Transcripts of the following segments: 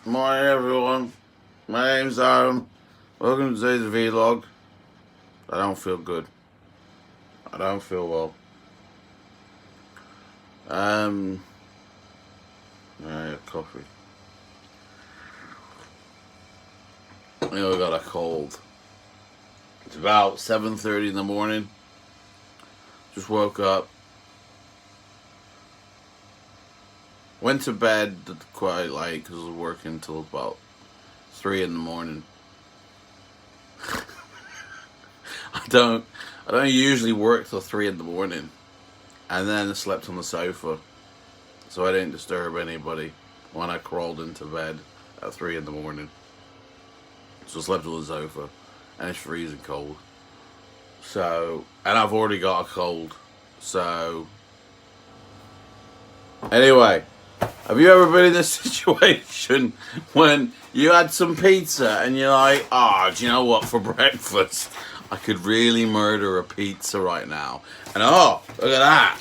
Morning, everyone. My name's Aaron. Welcome to today's vlog. I don't feel good. I don't feel well. I had coffee. I got a cold. It's about 7:30 in the morning. Just woke up. Went to bed quite late because I was working until about 3 in the morning. I don't usually work till 3 in the morning, and then I slept on the sofa, so I didn't disturb anybody when I crawled into bed at 3 in the morning. So I slept on the sofa, and it's freezing cold. So, and I've already got a cold. So, anyway. Have you ever been in this situation when you had some pizza and you're like, do you know what, for breakfast, I could really murder a pizza right now. And look at that.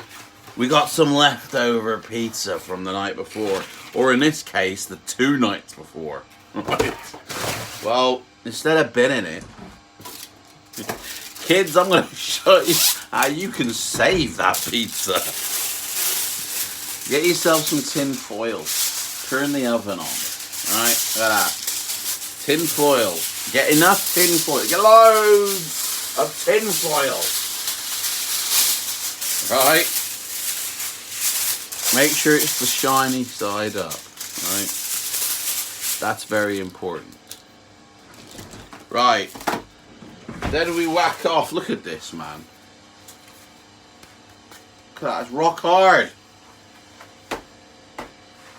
We got some leftover pizza from the night before. Or in this case, the 2 nights before. Right? Well, instead of binning it, kids, I'm going to show you how you can save that pizza. Get yourself some tin foil. Turn the oven on. Alright, look at that. Tin foil. Get enough tin foil. Get loads of tin foil. Right? Make sure it's the shiny side up. Right? That's very important. Right. Then we whack off. Look at this, man. Look at that. It's rock hard.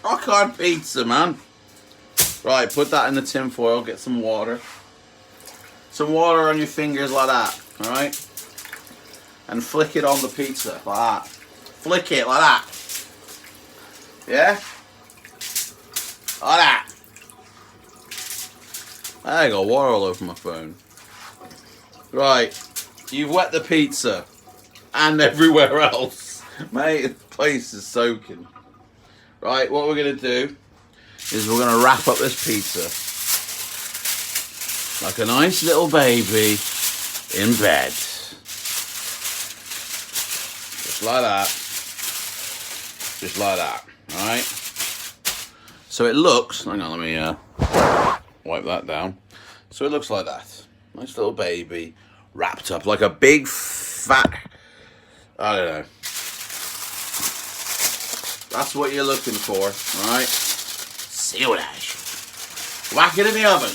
Rock hard pizza, man. Right, put that in the tin foil. Get some water. Some water on your fingers like that. Alright? And flick it on the pizza like that. Flick it like that. Yeah? Like that. I got water all over my phone. Right. You've wet the pizza. And everywhere else. Mate, the place is soaking. Right, what we're going to do is we're going to wrap up this pizza like a nice little baby in bed. Just like that. Just like that. Alright? So it looks, hang on, let me wipe that down. So it looks like that. Nice little baby wrapped up like a big fat, I don't know. That's what you're looking for, alright? Seal that shit. Whack it in the oven.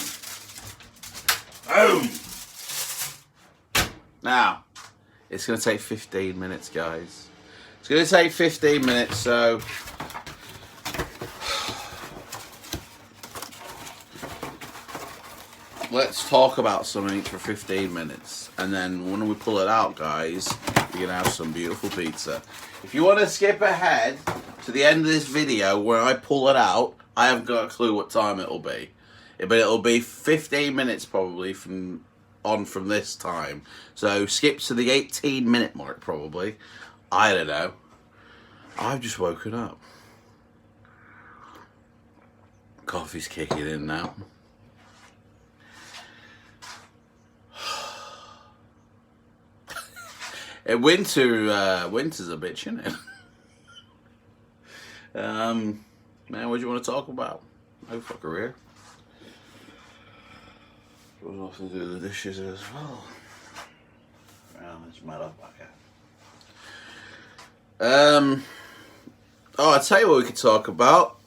Boom. Now, it's going to take 15 minutes, guys. It's going to take 15 minutes, so... let's talk about something for 15 minutes. And then when we pull it out, guys, you're going to have some beautiful pizza. If you want to skip ahead to the end of this video where I pull it out, I haven't got a clue what time it'll be. But it'll be 15 minutes probably from this time. So skip to the 18-minute mark probably. I don't know. I've just woken up. Coffee's kicking in now. Winter's a bitch, isn't it? Man, what do you want to talk about? No fucker here. We'll have to do the dishes as well. It's mad up back here. I'll tell you what we could talk about.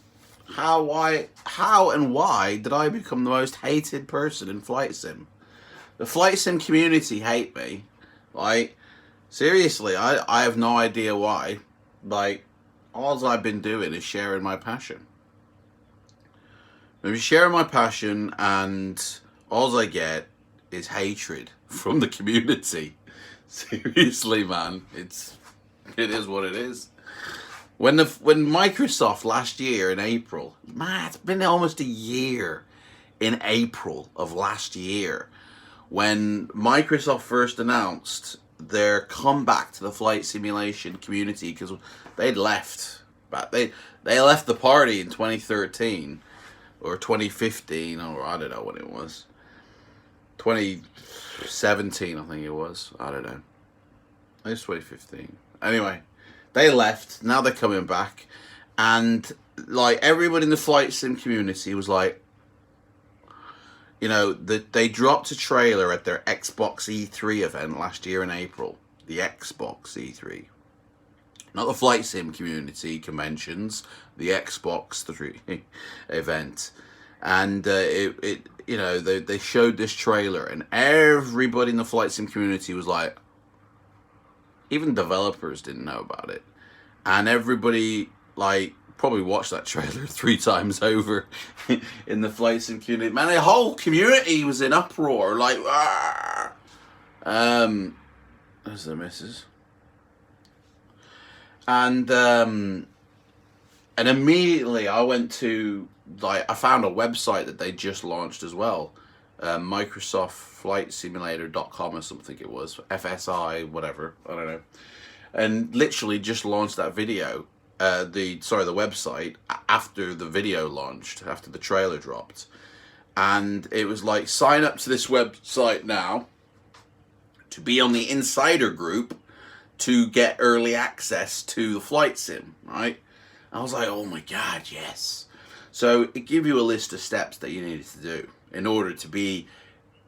How and why did I become the most hated person in flight sim? The flight sim community hate me. Like, seriously, I have no idea why. Like, all I've been doing is sharing my passion. I'm sharing my passion, and all I get is hatred from the community. Seriously, man, it is what it is. When Microsoft last year in April, man, it's been almost a year in April of last year, when Microsoft first announced their comeback to the flight simulation community, because they'd left, but they left the party in 2013. or 2015, or I don't know what it was. 2017, I think it was. I don't know. It was 2015. Anyway, they left. Now they're coming back. And, like, everyone in the flight sim community was like, you know, they dropped a trailer at their Xbox E3 event last year in April. The Xbox E3. Not the flight sim community conventions, the Xbox 3 event. And it you know, they showed this trailer, and everybody in the flight sim community was like, even developers didn't know about it. And everybody, like, probably watched that trailer 3 times over in the flight sim community. Man, the whole community was in uproar, like, ah! There's the missus. And immediately I went to, like, I found a website that they just launched as well. Microsoft Flight Simulator.com or something it was. FSI, whatever, I don't know. And literally just launched that video, the website, after the video launched, after the trailer dropped. And it was like, sign up to this website now to be on the insider group to get early access to the flight sim, right? I was like, oh my God, yes. So it gave you a list of steps that you needed to do in order to be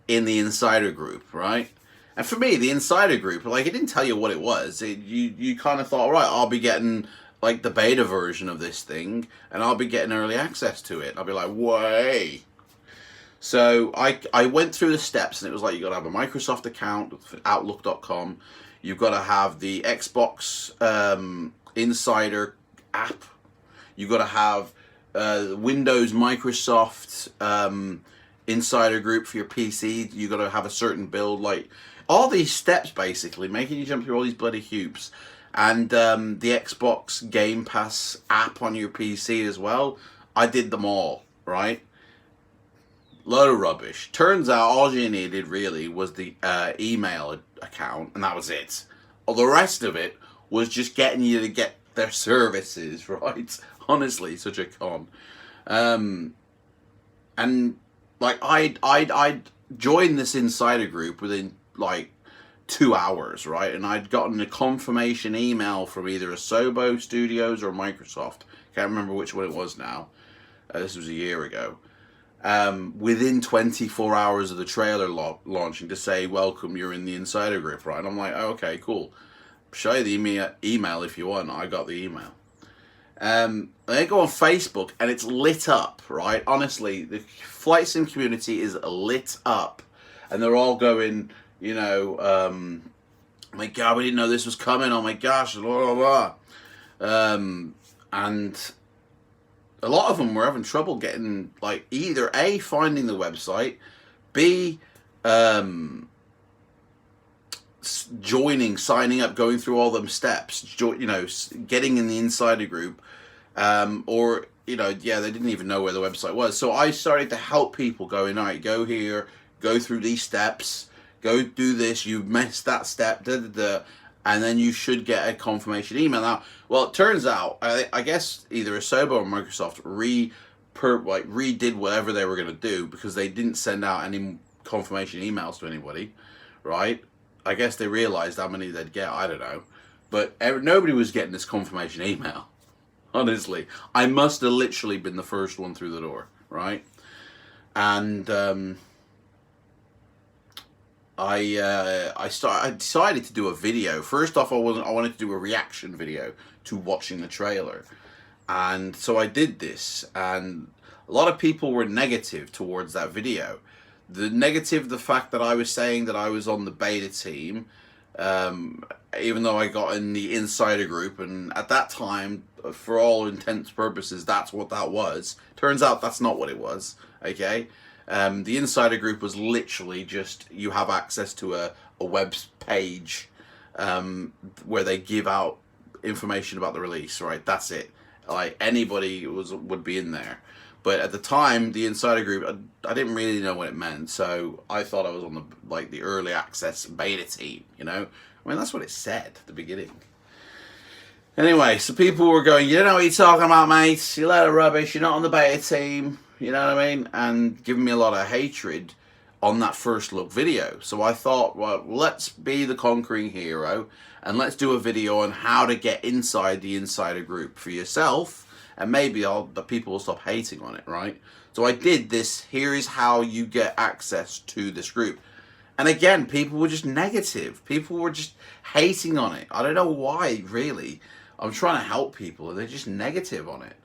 in the insider group, right? And for me, the insider group, like, it didn't tell you what it was. You kind of thought, right, I'll be getting, like, the beta version of this thing, and I'll be getting early access to it. I'll be like, way. So I went through the steps, and it was like, you got to have a Microsoft account, Outlook.com. You've got to have the Xbox Insider app. You've got to have Windows Microsoft Insider group for your PC. You've got to have a certain build. Like, all these steps, basically, making you jump through all these bloody hoops. And the Xbox Game Pass app on your PC as well. I did them all, right? Load of rubbish. Turns out all you needed really was the email account, and that was it. All the rest of it was just getting you to get their services, right? Honestly, such a con. And like, I'd joined this insider group within like 2 hours, right? And I'd gotten a confirmation email from either Asobo Studios or Microsoft. Can't remember which one it was now. This was a year ago. Within 24 hours of the trailer launching, to say, welcome, you're in the insider group, right? And I'm like, oh, okay, cool. Show you the email if you want. I got the email. They go on Facebook and it's lit up, right? Honestly, the flight sim community is lit up, and they're all going, you know, oh my God, we didn't know this was coming. Oh my gosh, blah, blah, blah. And a lot of them were having trouble getting, like, either A, finding the website, B, joining, signing up, going through all them steps, you know, getting in the insider group, or, you know, yeah, they didn't even know where the website was. So I started to help people, going, all right, go here, go through these steps, go do this, you missed that step, and then you should get a confirmation email. Now, well, it turns out, I guess either Asobo or Microsoft redid whatever they were going to do, because they didn't send out any confirmation emails to anybody, right? I guess they realized how many they'd get, I don't know. But nobody was getting this confirmation email. Honestly, I must have literally been the first one through the door, right? And I decided to do a video. First off, I wanted to do a reaction video to watching the trailer, and so I did this. And a lot of people were negative towards that video. The fact that I was saying that I was on the beta team, even though I got in the insider group, and at that time, for all intents and purposes, that's what that was. Turns out that's not what it was. Okay. The insider group was literally just, you have access to a web page where they give out information about the release, right? That's it. Like, anybody would be in there. But at the time, the insider group, I didn't really know what it meant, so I thought I was on the early access beta team, you know? I mean, that's what it said at the beginning. Anyway, so people were going, you don't know what you're talking about, mate. You're a load of rubbish. You're not on the beta team. you know what I mean, and giving me a lot of hatred on that first look video. So I thought, well, let's be the conquering hero and let's do a video on how to get inside the insider group for yourself, and maybe the people will stop hating on it, right? So I did this. Here is how you get access to this group. And again, people were just negative. People were just hating on it. I don't know why, really. I'm trying to help people and they're just negative on it.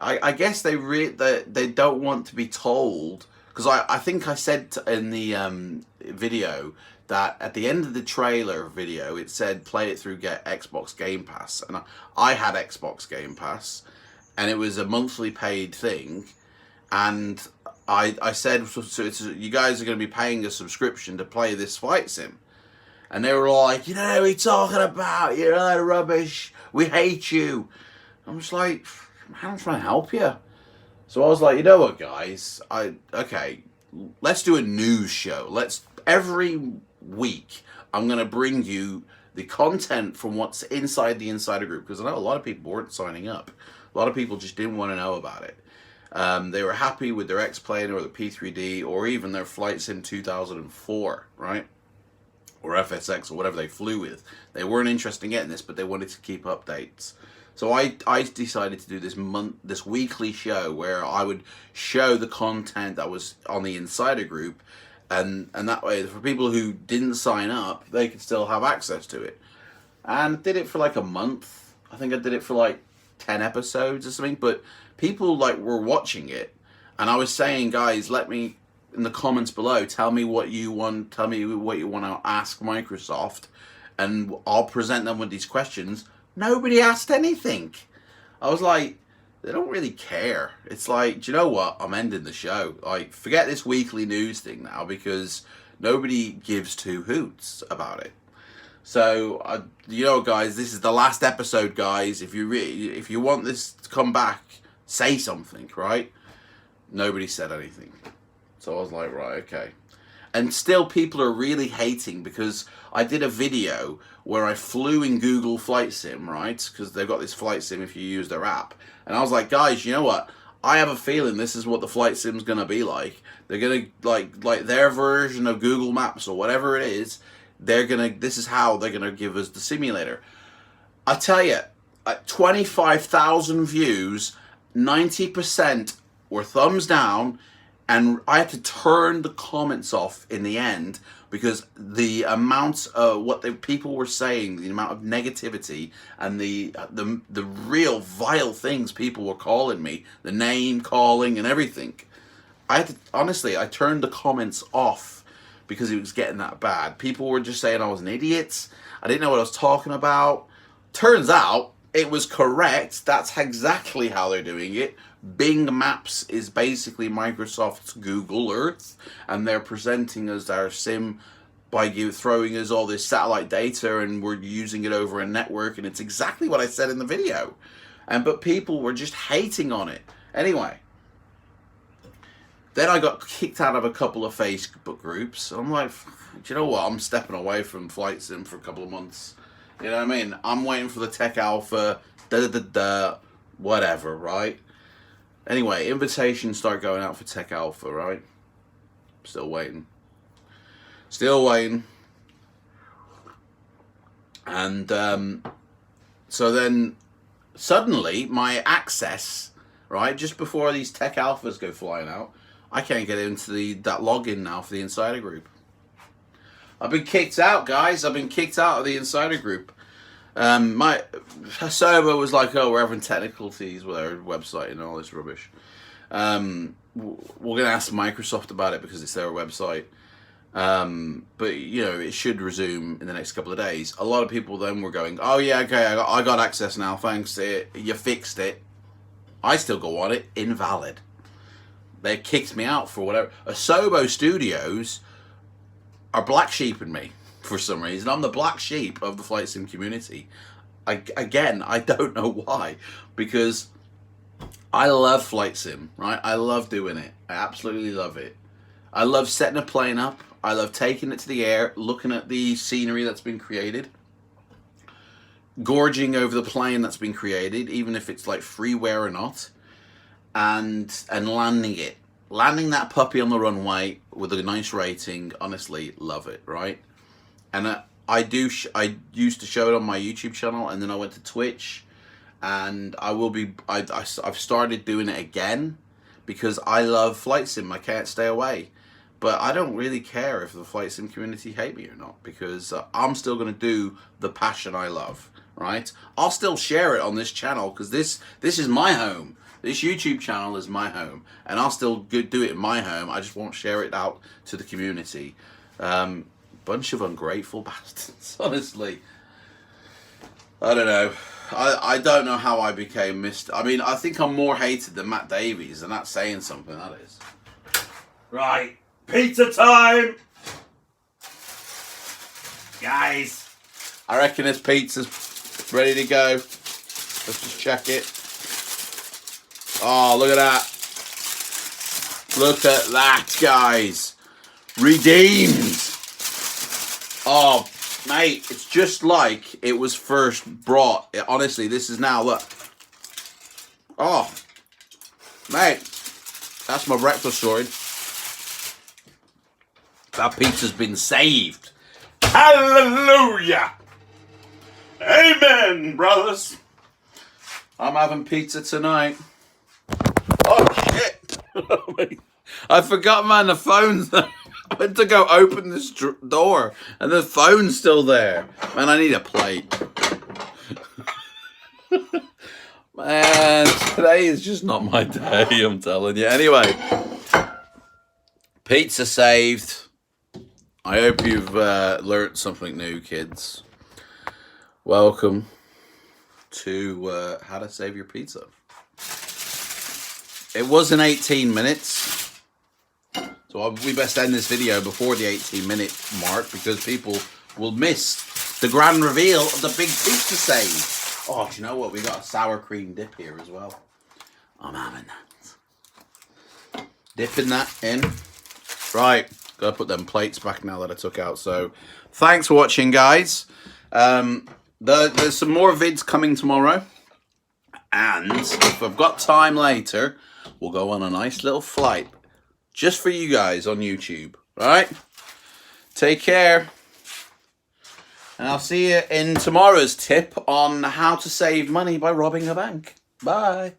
I guess they don't want to be told, because I think I said in the video that at the end of the trailer video it said play it through Xbox Game Pass, and I had Xbox Game Pass, and it was a monthly paid thing, and I said, so you guys are going to be paying a subscription to play this flight sim, and they were like, you know what are you talking about, you're a lot of rubbish, we hate you. I'm just like, I'm trying to help you. So I was like, you know what, guys? Okay, let's do a news show. Every week, I'm going to bring you the content from what's inside the insider group, because I know a lot of people weren't signing up. A lot of people just didn't want to know about it. They were happy with their X-Plane or the P3D or even their Flight Sim 2004, right? Or FSX or whatever they flew with. They weren't interested in getting this, but they wanted to keep updates. So I decided to do this weekly show where I would show the content that was on the insider group, and that way for people who didn't sign up, they could still have access to it. And I did it for like a month. I think I did it for like 10 episodes or something, but people were watching it, and I was saying, guys, let me in the comments below, tell me what you want to ask Microsoft, and I'll present them with these questions. Nobody asked anything. I was like, they don't really care. It's like, do you know what? I'm ending the show. Like, forget this weekly news thing now, because nobody gives two hoots about it. So, you know, guys, this is the last episode, guys. If you want this to come back, say something, right? Nobody said anything. So I was like, right, okay. And still people are really hating, because I did a video where I flew in Google Flight Sim, right? Because they've got this Flight Sim if you use their app. And I was like, guys, you know what? I have a feeling this is what the Flight Sim's going to be like. They're going to, like their version of Google Maps or whatever it is, this is how they're going to give us the simulator. I tell you, at 25,000 views, 90% were thumbs down, and I had to turn the comments off in the end, because the amount of what the people were saying, the amount of negativity, and the real vile things people were calling me, the name calling and everything. I turned the comments off because it was getting that bad. People were just saying I was an idiot. I didn't know what I was talking about. Turns out it was correct. That's exactly how they're doing it. Bing Maps is basically Microsoft's Google Earth, and they're presenting us our sim by throwing us all this satellite data, and we're using it over a network, and it's exactly what I said in the video. But people were just hating on it. Anyway, then I got kicked out of a couple of Facebook groups. I'm like, do you know what? I'm stepping away from Flight Sim for a couple of months. You know what I mean? I'm waiting for the tech alpha, whatever, right? Anyway, invitations start going out for tech alpha, right? Still waiting. And so then suddenly my access, right, just before these tech alphas go flying out, I can't get into that login now for the insider group. I've been kicked out, guys. I've been kicked out of the insider group. My server was like, oh, we're having technicalities with our website and all this rubbish. We're going to ask Microsoft about it because it's their website. But, you know, it should resume in the next couple of days. A lot of people then were going, oh, yeah, okay, I got access now, thanks. You fixed it. I still go on it. Invalid. They kicked me out for whatever. Asobo Studios are black sheeping me for some reason. I'm the black sheep of the Flight Sim community. I don't know why, because I love Flight Sim, right? I love doing it. I absolutely love it. I love setting a plane up. I love taking it to the air, looking at the scenery that's been created, gorging over the plane that's been created, even if it's like freeware or not. and landing it. Landing that puppy on the runway with a nice rating, honestly, love it, right? And I used to show it on my YouTube channel, and then I went to Twitch, and I've started doing it again because I love flight sim. I can't stay away. But I don't really care if the flight sim community hate me or not, because I'm still going to do the passion I love, right? I'll still share it on this channel because this is my home. This YouTube channel is my home, and I'll still do it in my home. I just won't share it out to the community. Bunch of ungrateful bastards, honestly. I don't know. I don't know how I became Mr. I mean, I think I'm more hated than Matt Davies, and that's saying something, that is. Right, pizza time! Guys, I reckon this pizza's ready to go. Let's just check it. Oh, look at that. Look at that, guys. Redeemed. Oh, mate, it's just like it was first brought. Honestly, this is now, look. Oh, mate, that's my breakfast sorted. That pizza's been saved. Hallelujah. Amen, brothers. I'm having pizza tonight. Oh, shit. I forgot, man, the phone's there. I went to go open this door, and the phone's still there. Man, I need a plate. Man, today is just not my day, I'm telling you. Anyway, pizza saved. I hope you've learnt something new, kids. Welcome to How to Save Your Pizza. It was in 18 minutes. So we best end this video before the 18-minute mark, because people will miss the grand reveal of the big pizza save. Oh, do you know what? We got a sour cream dip here as well. I'm having that. Dipping that in. Right. Gotta put them plates back now that I took out. So thanks for watching, guys. There's some more vids coming tomorrow. And if I've got time later, we'll go on a nice little flight just for you guys on YouTube. Right? Take care. And I'll see you in tomorrow's tip on how to save money by robbing a bank. Bye.